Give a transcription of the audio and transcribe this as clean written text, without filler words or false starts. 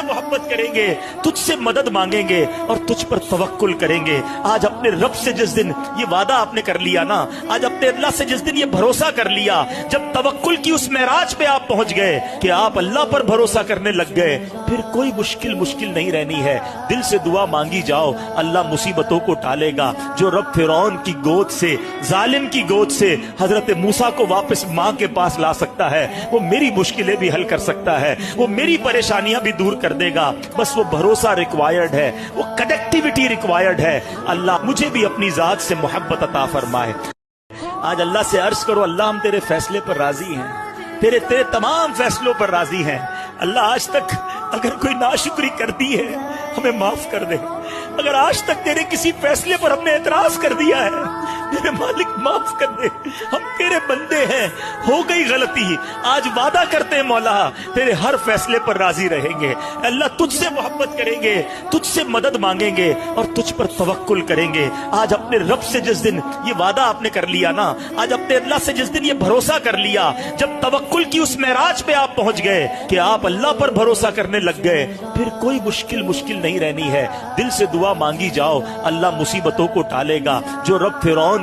मोहब्बत करेंगे, तुझसे मदद मांगेंगे और तुझ पर तवक्कुल करेंगे। आज अपने रब से जिस दिन ये वादा आपने कर लिया ना, आज अपने अल्लाह से जिस दिन ये भरोसा कर लिया, जब तवक्कुल की उस महराज पे आप पहुंच गए कि आप अल्लाह पर भरोसा करने लग गए, फिर कोई मुश्किल नहीं रहनी है। दिल से दुआ मांगी जाओ, अल्लाह मुसीबतों को टालेगा। जो रब फिरौन की गोद से, जालिम की गोद से हजरत मूसा को वापस माँ के पास ला सकता है, वो मेरी मुश्किलें भी हल कर सकता है, वो मेरी परेशानियां भी दूर कर देगा। बस वो भरोसा रिक्वायर्ड है, वो कनेक्टिविटी रिक्वायर्ड है। अल्लाह मुझे भी अपनी जात से मोहब्बत अता फरमाए। आज अल्लाह से अर्ज करो, अल्लाह हम तेरे फैसले पर राजी हैं, तेरे तमाम फैसलों पर राजी हैं। अल्लाह आज तक अगर कोई नाशुक्री करती है हमें माफ कर दे। अगर आज तक तेरे किसी फैसले पर हमने एतराज कर दिया है, मेरे मालिक माफ कर दे। हम तेरे बंदे हैं, हो गई गलती। आज वादा करते हैं मौला, तेरे हर फैसले पर राजी रहेंगे। अल्लाह तुझसे मोहब्बत करेंगे, तुझसे मदद मांगेंगे और तुझ पर तवक्कुल करेंगे। आज अपने रब से जिस दिन ये वादा आपने कर लिया ना, आज अपने अल्लाह से जिस दिन ये भरोसा कर लिया, जब तवक्कुल की उस महराज पे आप पहुंच गए कि आप अल्लाह पर भरोसा करने लग गए, फिर कोई मुश्किल नहीं रहनी है। दिल से दुआ मांगी जाओ, अल्लाह मुसीबतों को टालेगा। जो रब फिरौन